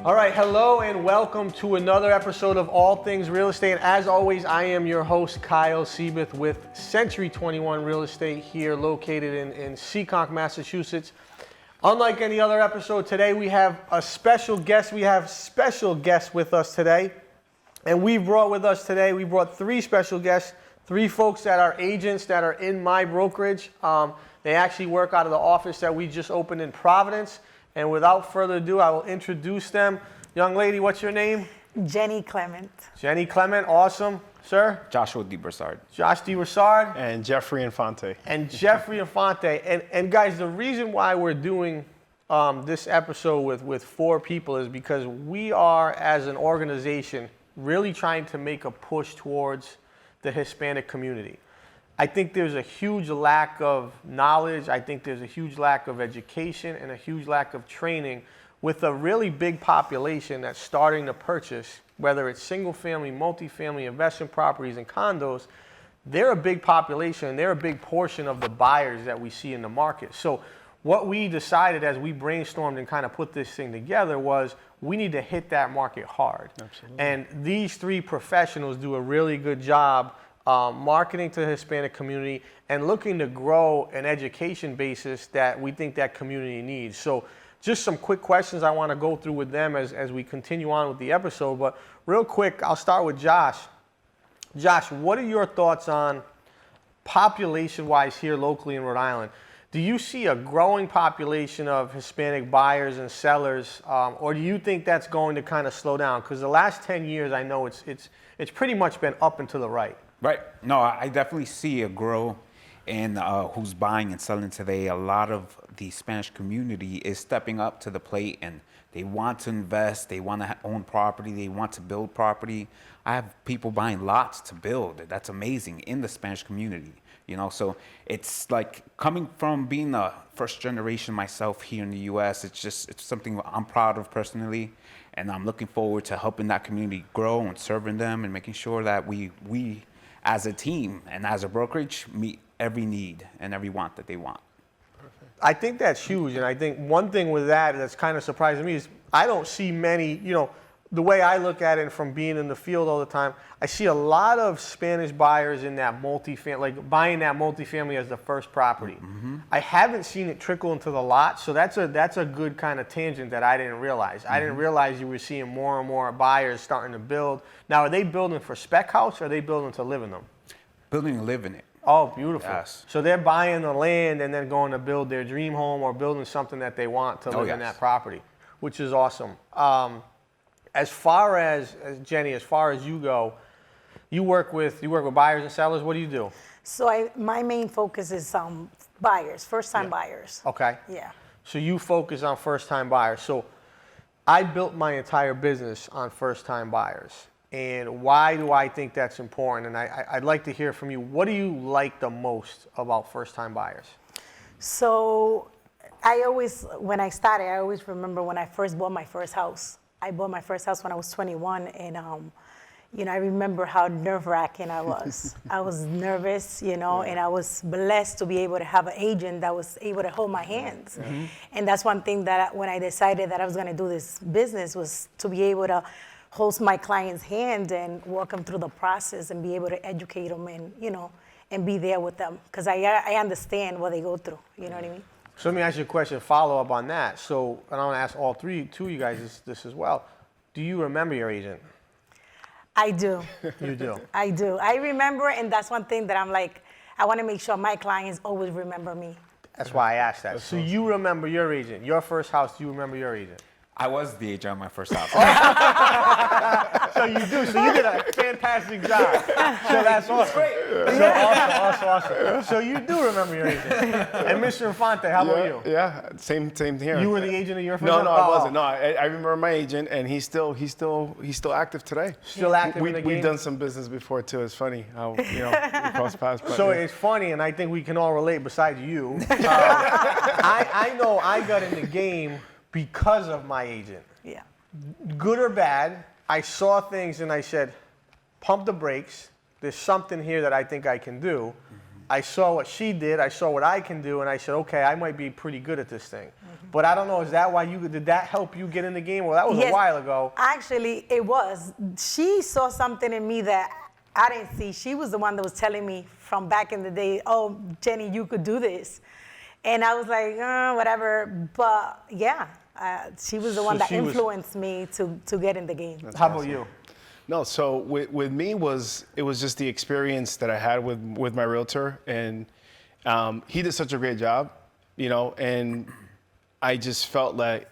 All right, hello and welcome to another episode of All Things Real Estate. As always, I am your host, Kyle Seyboth with Century 21 Real Estate here located in Seekonk, Massachusetts. Unlike any other episode, today we have a special guest. We have special guests with us today. And we brought three special guests, three folks that are agents that are in my brokerage. They actually work out of the office that we just opened in Providence. And without further ado, I will introduce them. Young lady, what's your name? Jenny Clement. Jenny Clement, awesome. Sir? Joshua DeBrossard. Josh DeBrossard. And Jeffrey Infante. And Jeffrey Infante. And guys, the reason why we're doing this episode with four people is because we are, as an organization, really trying to make a push towards the Hispanic community. I think there's a huge lack of knowledge. I think there's a huge lack of education and a huge lack of training with a really big population that's starting to purchase, whether it's single family, multifamily, investment properties, and condos. They're a big population and they're a big portion of the buyers that we see in the market. So what we decided as we brainstormed and kind of put this thing together was we need to hit that market hard. Absolutely. And these three professionals do a really good job marketing to the Hispanic community and looking to grow an education basis that we think that community needs. So just some quick questions I want to go through with them as we continue on with the episode. But real quick, I'll start with Josh. Josh, what are your thoughts on population-wise here locally in Rhode Island? Do you see a growing population of Hispanic buyers and sellers, or do you think that's going to kind of slow down? Because the last 10 years, I know it's pretty much been up and to the right. Right. No, I definitely see a growth in who's buying and selling today. A lot of the Spanish community is stepping up to the plate and they want to invest, they want to own property, they want to build property. I have people buying lots to build. That's amazing in the Spanish community. You know, so it's like coming from being a first generation myself here in the U.S., it's something I'm proud of personally. And I'm looking forward to helping that community grow and serving them and making sure that we as a team and as a brokerage meet every need and every want that they want. Perfect. I think that's huge. And I think one thing with that that's kind of surprising me is I don't see many, the way I look at it from being in the field all the time, I see a lot of Spanish buyers in that multifamily, like buying that multifamily as the first property. Mm-hmm. I haven't seen it trickle into the lot, so that's a good kind of tangent that I didn't realize. Mm-hmm. I didn't realize you were seeing more and more buyers starting to build. Now, are they building for spec house or are they building to live in them? Building and live in it. Oh, beautiful. Yes. So they're buying the land and then going to build their dream home or building something that they want to live in that property, which is awesome. As far as Jenny, as far as you go, you work with buyers and sellers. What do you do? So my main focus is buyers, first-time buyers. Okay. Yeah. So you focus on first-time buyers. So I built my entire business on first-time buyers. And why do I think that's important? And I'd like to hear from you. What do you like the most about first-time buyers? So when I started, I always remember when I first bought my first house. I bought my first house when I was 21, and I remember how nerve-wracking I was. I was nervous, and I was blessed to be able to have an agent that was able to hold my hands. Mm-hmm. And that's one thing that when I decided that I was going to do this business was to be able to hold my client's hand and walk them through the process and be able to educate them and be there with them because I understand what they go through. You know what I mean? So let me ask you a question, follow up on that. So, and I want to ask two of you guys this as well. Do you remember your agent? I do. You do? I do. I remember, and that's one thing that I'm like, I want to make sure my clients always remember me. That's why I asked that. So you remember your agent. Your first house, do you remember your agent? I was the agent on my first house. So you do. So you did a fantastic job. So that's awesome. Great. So awesome. So you do remember your agent. And Mr. Infante, how about you? Yeah, same here. You were the agent of your first No, I wasn't. No, I remember my agent, and he's still active today. Still active in the game? We've done some business before too. It's funny how we cross paths. So it's funny, and I think we can all relate. Besides you, I know I got in the game because of my agent. Yeah. Good or bad, I saw things and I said, pump the brakes. There's something here that I think I can do. Mm-hmm. I saw what she did. I saw what I can do. And I said, okay, I might be pretty good at this thing. Mm-hmm. But I don't know, is that why did that help you get in the game? Well, that was a Yes, while ago. Actually, it was. She saw something in me that I didn't see. She was the one that was telling me from back in the day, oh, Jenny, you could do this. And I was like, whatever. But yeah, she was the one that influenced me to get in the game. How about you? No, so with me it was just the experience that I had with my realtor, and he did such a great job, you know, and I just felt like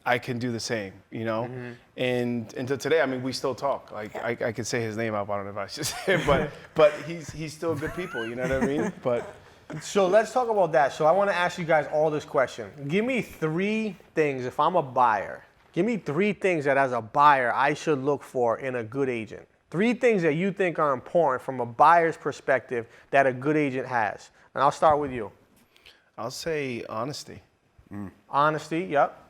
I can do the same, you know, and until today, I mean, we still talk. Like I could say his name out, I don't know if I should say it, but he's still good people, you know what I mean? But so let's talk about that. So I want to ask you guys all this question. Give me 3 things if I'm a buyer. Give me 3 things that as a buyer I should look for in a good agent. 3 things that you think are important from a buyer's perspective that a good agent has. And I'll start with you. I'll say honesty. Honesty, yep.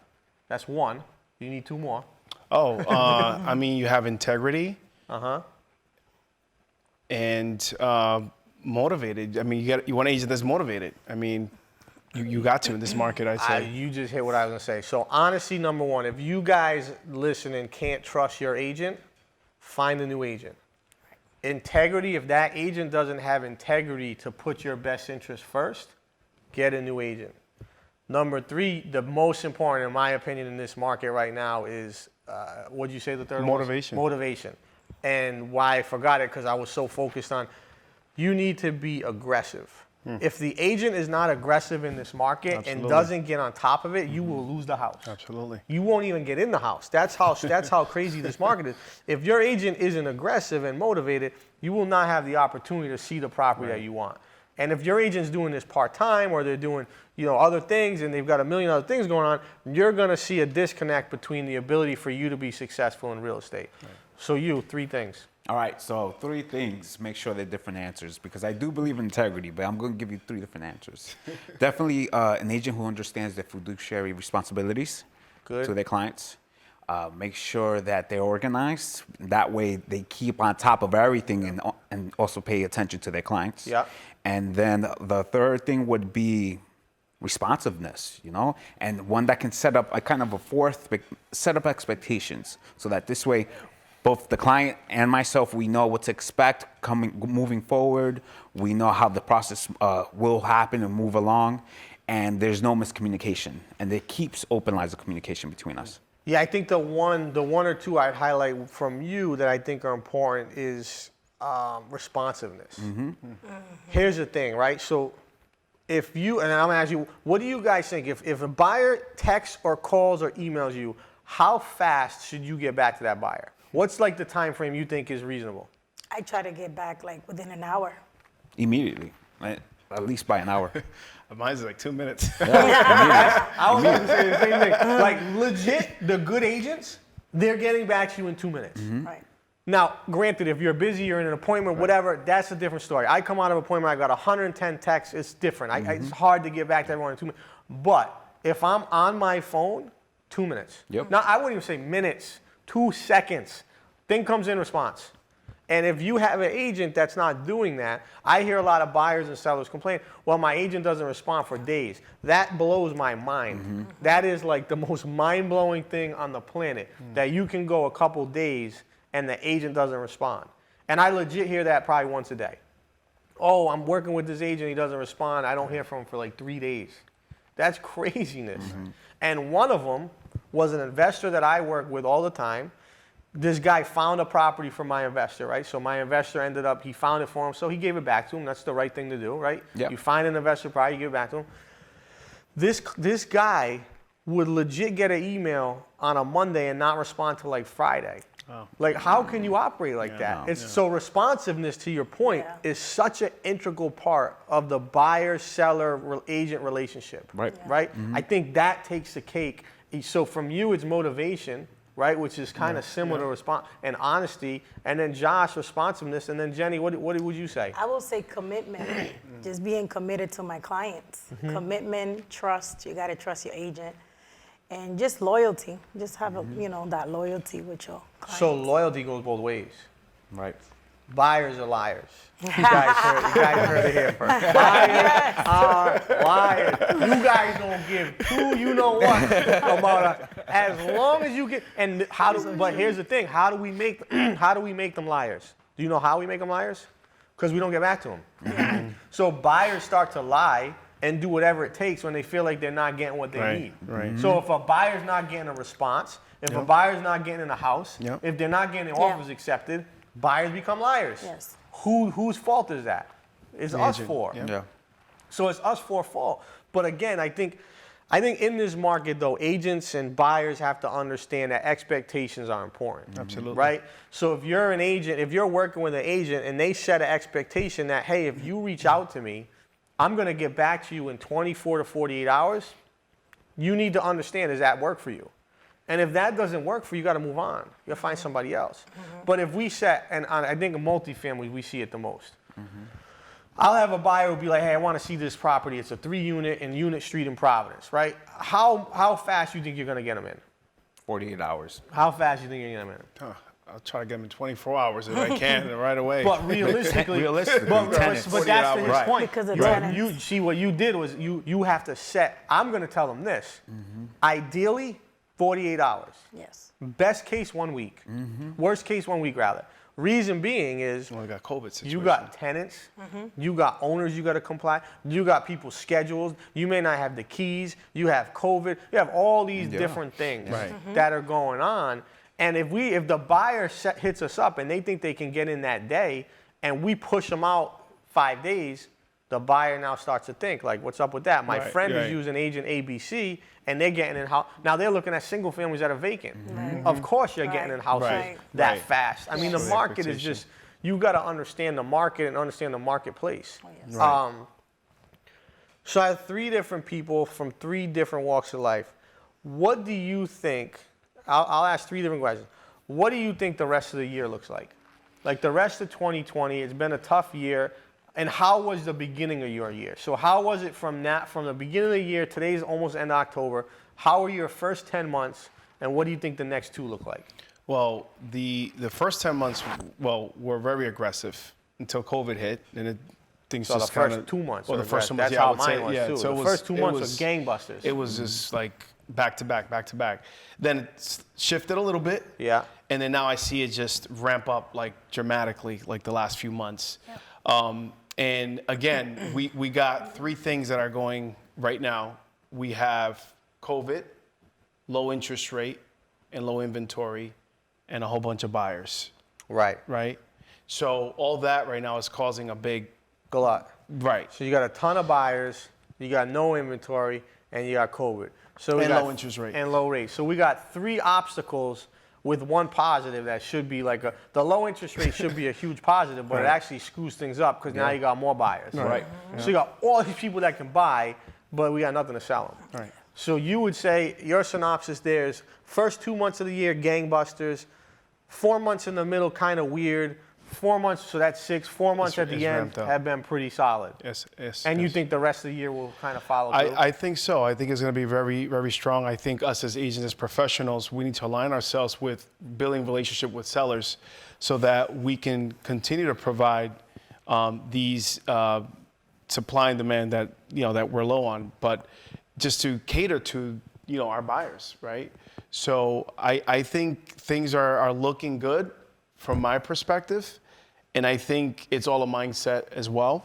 That's 1. You need 2 more. Oh, I mean, you have integrity. Uh-huh. And motivated. I mean, you want an agent that's motivated. I mean, you got to in this market, I'd say. You just hit what I was going to say. So honesty, number 1. If you guys listening can't trust your agent, find a new agent. Integrity, if that agent doesn't have integrity to put your best interest first, get a new agent. Number 3, the most important, in my opinion, in this market right now is, what'd you say the third one? Motivation. Motivation. And why I forgot it, because I was so focused on, you need to be aggressive. If the agent is not aggressive in this market and doesn't get on top of it, you will lose the house. Absolutely. You won't even get in the house. That's how crazy this market is. If your agent isn't aggressive and motivated, you will not have the opportunity to see the property that you want. And if your agent's doing this part-time or they're doing, you know, other things and they've got a million other things going on, you're going to see a disconnect between the ability for you to be successful in real estate. Right. So 3 things. All right, so 3 things. Make sure they're different answers because I do believe in integrity, but I'm going to give you 3 different answers. Definitely an agent who understands their fiduciary responsibilities to their clients. Make sure that they're organized. That way they keep on top of everything and also pay attention to their clients. Yeah. And then the 3rd thing would be responsiveness, you know, and one that can set up a kind of a 4th, set up expectations so that this way both the client and myself, we know what to expect moving forward. We know how the process will happen and move along, and there's no miscommunication, and it keeps open lines of communication between us. Yeah, I think the one or 2 I'd highlight from you that I think are important is responsiveness. Here's the thing, right? So if you, and I'm gonna ask you, what do you guys think? If a buyer texts or calls or emails you, how fast should you get back to that buyer? What's like the time frame you think is reasonable? I try to get back like within an hour. Immediately, right? At least by an hour. Mine's like 2 minutes. I was going to say the same thing. Like legit, the good agents, they're getting back to you in 2 minutes. Right. Now, granted, if you're busy, you're in an appointment, whatever, that's a different story. I come out of an appointment, I got 110 texts, it's different. It's hard to get back to everyone in 2 minutes. But if I'm on my phone, 2 minutes. Yep. Now, I wouldn't even say minutes, 2 seconds. Thing comes in response. And if you have an agent that's not doing that, I hear a lot of buyers and sellers complain, well, my agent doesn't respond for days. That blows my mind. That is like the most mind-blowing thing on the planet, that you can go a couple days and the agent doesn't respond. And I legit hear that probably once a day. Oh, I'm working with this agent, he doesn't respond. I don't hear from him for like 3 days. That's craziness. And one of them was an investor that I work with all the time. This guy found a property for my investor, right? So my investor ended up, he found it for him, so he gave it back to him. That's the right thing to do, right? Yep. You find an investor property, you give it back to him. This guy would legit get an email on a Monday and not respond till like Friday. Oh. Like, how can you operate like that? So responsiveness, to your point, is such an integral part of the buyer-seller-agent relationship. Right. Right? I think that takes the cake. So from you, it's motivation, right? Which is kind of similar to response and honesty. And then Josh, responsiveness. And then Jenny, what would you say? I will say commitment. Just being committed to my clients. Commitment, trust. You got to trust your agent. And just loyalty. Just have that loyalty with your clients. So loyalty goes both ways. Right. buyers are liars. You guys heard it here first. Buyers are liars. You guys don't give two you know what about as long as you get but here's the thing, how do we make them liars? Do you know how we make them liars? Because we don't get back to them. So buyers start to lie and do whatever it takes when they feel like they're not getting what they need. Right. So if a buyer's not getting a response, if a buyer's not getting in a house, Yep. if they're not getting their offers accepted, buyers become liars. Yes. Whose fault is that? It's us agent. four. Yeah. So it's us four fault. But again, I think in this market though, agents and buyers have to understand that expectations are important. Absolutely. Right? So if you're an agent, if you're working with an agent and they set an expectation that, hey, if you reach out to me, I'm gonna get back to you in 24 to 48 hours, you need to understand, does that work for you? And if that doesn't work for you, you got to move on. You got to find somebody else. But if we set, and I think in multifamily, we see it the most. I'll have a buyer who will be like, hey, I want to see this property. It's a 3-unit in Unit Street in Providence, right? How fast do you think you're going to get them in? 48 hours. How fast do you think you're going to get them in? I'll try to get them in 24 hours if I can, right away. But realistically, but tenants. that's to his point. Because of Right. tenants. You see, what you did was you have to set, I'm going to tell them this. Ideally, 48 hours. Yes. Best case, 1 week. Worst case, 1 week rather. Reason being is Well, I got COVID situation. you got tenants, you got owners you got to comply, you got people scheduled, you may not have the keys, you have COVID, you have all these different things that are going on. And if the buyer hits us up and they think they can get in that day and we push them out 5 days, the buyer now starts to think, like, what's up with that? My friend is using agent ABC, and they're getting in house. Now they're looking at single families that are vacant. Of course you're getting in houses that fast. I mean, the market is just, you got to understand the market and understand the marketplace. So I have 3 different people from 3 different walks of life. What do you think, I'll ask 3 different questions. What do you think the rest of the year looks like? Like the rest of 2020, it's been a tough year. And how was the beginning of your year? So how was it from the beginning of the year, today's almost end of October, how were your first 10 months, and what do you think the next 2 look like? Well, the first 10 months, were very aggressive until COVID hit, and things So just the kind first of 2 months. Well, the first 2 months, that's I how would say, mine was yeah. too. So the first 2 months was gangbusters. It was just like back to back, back to back. Then it shifted a little bit. Yeah. And then now I see it just ramp up like dramatically, like the last few months. And again, we got 3 things that are going right now. We have COVID, low interest rate, and low inventory, and a whole bunch of buyers. Right. Right? So all that right now is causing a big, Glut. right. So you got a ton of buyers, you got no inventory, and you got COVID. So we And got, low interest rate. And low rate. So we got 3 obstacles with 1 positive that should be like the low interest rate should be a huge positive, but it actually screws things up because now you got more buyers. Right. So you got all these people that can buy, but we got nothing to sell them. Right. So you would say your synopsis there is first 2 months of the year, gangbusters, 4 months in the middle, kind of weird, 4 months, so that's 6, 4 months at it's the end ramped up. have been pretty solid. Yes. And you think the rest of the year will kind of follow through? I think so. I think it's going to be very, very strong. I think us as agents, as professionals, we need to align ourselves with building relationship with sellers so that we can continue to provide these supply and demand that, that we're low on, but just to cater to, our buyers, right? So I think things are looking good from my perspective. And I think it's all a mindset as well,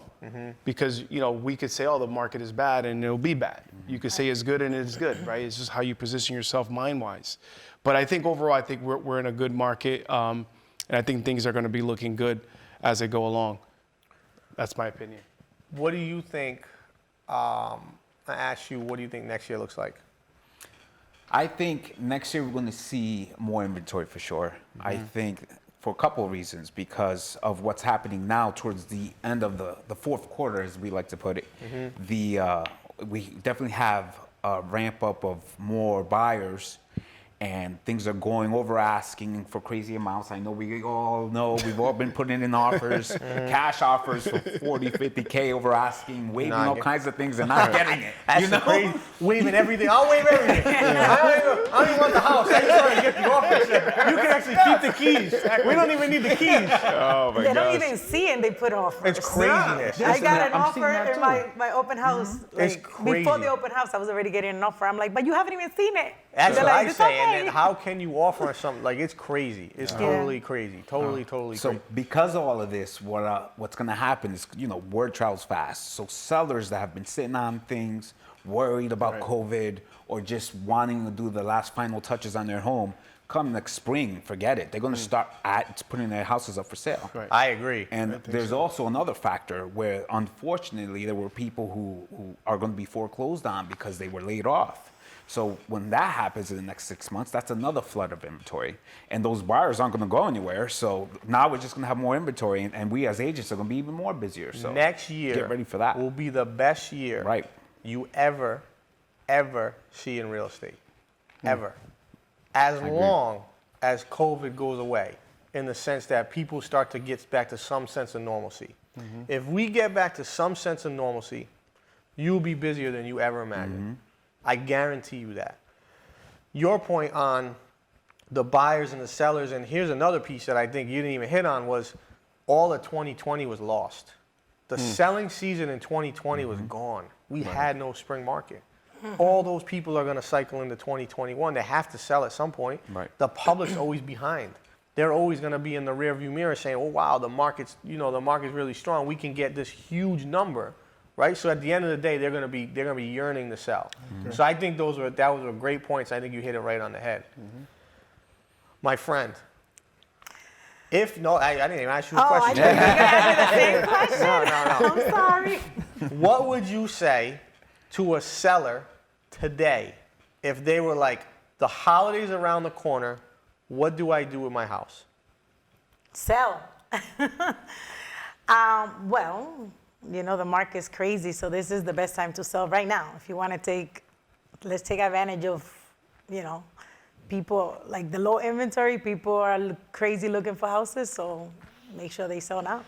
because we could say, "Oh, the market is bad," and it'll be bad. You could say it's good, and it's good, right? It's just how you position yourself mind-wise. But I think overall, I think we're in a good market, and I think things are going to be looking good as they go along. That's my opinion. What do you think? I asked you, what do you think next year looks like? I think next year we're going to see more inventory for sure. I think for a couple of reasons, because of what's happening now towards the end of the fourth quarter, as we like to put it. We definitely have a ramp up of more buyers, and things are going over asking for crazy amounts. I know we all know, we've all been putting in offers, cash offers for 40, 50K over asking, waiving all kinds of things and not getting it. That's crazy. Waiving everything. I'll waive everything. I don't even want the house. I just want to get the office. You can actually keep the keys. We don't even need the keys. Oh my They gosh. don't even see and they put offers. It's craziness. I got an I'm seeing offer that in my open house. It's Like, crazy. before the open house, I was already getting an offer. I'm like, but you haven't even seen it. That's They're what like, I "It's say. okay." And then how can you offer something? Like, it's crazy. It's totally crazy. Totally So crazy. because of all of this, what's going to happen is, word travels fast. So sellers that have been sitting on things, worried about COVID, or just wanting to do the last final touches on their home, come next spring, forget it. They're going to start putting their houses up for sale. Right. I agree. And there's also another factor where, unfortunately, there were people who are going to be foreclosed on because they were laid off. So when that happens in the next 6 months, that's another flood of inventory. And those buyers aren't going to go anywhere. So now we're just going to have more inventory. And we as agents are going to be even more busier. So Next year get ready for that. will be the best year Right. you ever see in real estate. Ever. As long as COVID goes away, in the sense that people start to get back to some sense of normalcy. If we get back to some sense of normalcy, you'll be busier than you ever imagined. I guarantee you that. Your point on the buyers and the sellers, and here's another piece that I think you didn't even hit on, was all of 2020 was lost. The selling season in 2020 was gone. We had no spring market. All those people are going to cycle into 2021. They have to sell at some point. Right. The public's always behind. They're always going to be in the rearview mirror saying, "Oh wow, the market's really strong. We can get this huge number." Right? So at the end of the day, they're going to be yearning to sell. So I think that were great points. I think you hit it right on the head. My friend. I didn't even ask you a Oh, I question. thought you were going to ask me the same question. No. I'm sorry. What would you say to a seller today if they were like, the holidays around the corner, what do I do with my house? Sell. Well, the market's crazy, so this is the best time to sell right now. If you want to let's take advantage of, people, like the low inventory, people are crazy looking for houses, so make sure they sell now.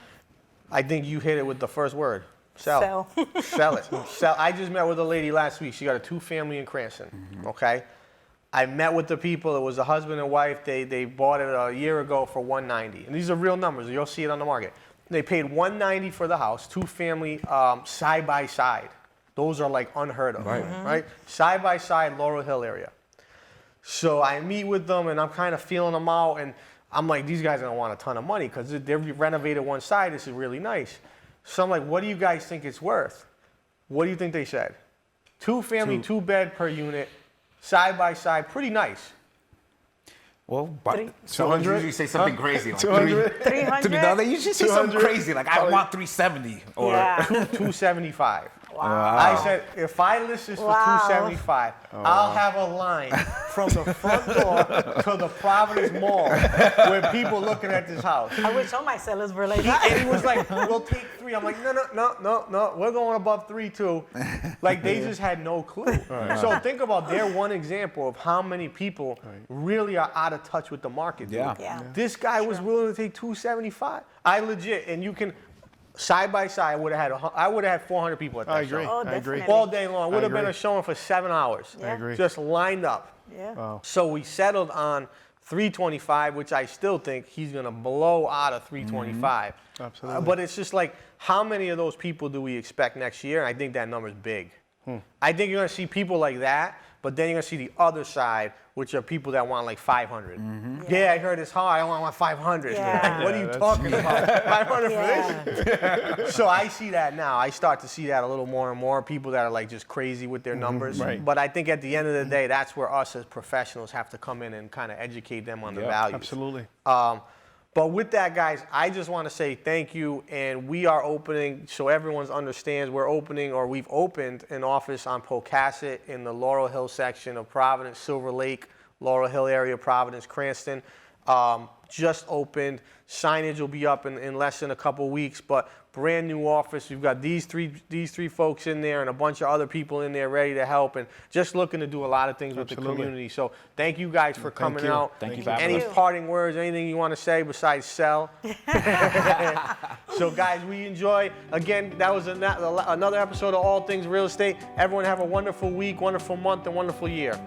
I think you hit it with the first word. Sell. Sell. Sell it. Sell. I just met with a lady last week. She got a 2-family in Cranston. Okay. I met with the people. It was a husband and wife. They bought it a year ago for $190. And these are real numbers. You'll see it on the market. They paid $190 for the house, 2-family, side by side. Those are like unheard of, right? Side by side, Laurel Hill area. So I meet with them and I'm kind of feeling them out, and I'm like, these guys are gonna want a ton of money because they renovated one side. This is really nice. So I'm like, what do you guys think it's worth? What do you think they said? 2-family, 2-bed per unit, side by side, pretty nice. Well, but 200? usually say something crazy like 200? 300? No, they usually say something 200? crazy like, I want 370 or Yeah. 275. Wow. I said, if I list this for Wow. 275, I'll have a line from the front door to the Providence Mall with people looking at this house. I wish all my sellers were like And that. he was like, we'll take 3. I'm like, no, we're going above 3 too. Like, they just had no clue. So think about their one example of how many people really are out of touch with the market. Dude. Yeah. This guy was willing to take 275. I legit, and you can, side by side, I would have had 400 people at that I agree. show. Oh, I agree. definitely. All day long. Would have been agree. a showing for 7 hours. I agree. Just lined up. Yeah. Wow. So we settled on 325, which I still think he's going to blow out of 325. Absolutely. But it's just like, how many of those people do we expect next year? I think that number's big. I think you're going to see people like that, but then you're going to see the other side, which are people that want like 500. Yeah, I heard it's high. I want 500. Yeah. Like, what are you talking about? 500 for this? So I see that now. I start to see that a little more and more. People that are like just crazy with their numbers. Right. But I think at the end of the day, that's where us as professionals have to come in and kind of educate them on the values. Absolutely. But with that, guys, I just want to say thank you. And we are opening, so everyone understands, we're opening, or we've opened an office on Pocasset in the Laurel Hill section of Providence, Silver Lake, Laurel Hill area, Providence, Cranston. just opened. Signage will be up in less than a couple weeks, but brand new office. We've got these three folks in there and a bunch of other people in there ready to help, and just looking to do a lot of things with the community. So thank you guys for coming out. Thank you for having Any us. parting words, anything you want to say besides sell? So guys, we enjoy. Again, that was another episode of All Things Real Estate. Everyone have a wonderful week, wonderful month, and wonderful year.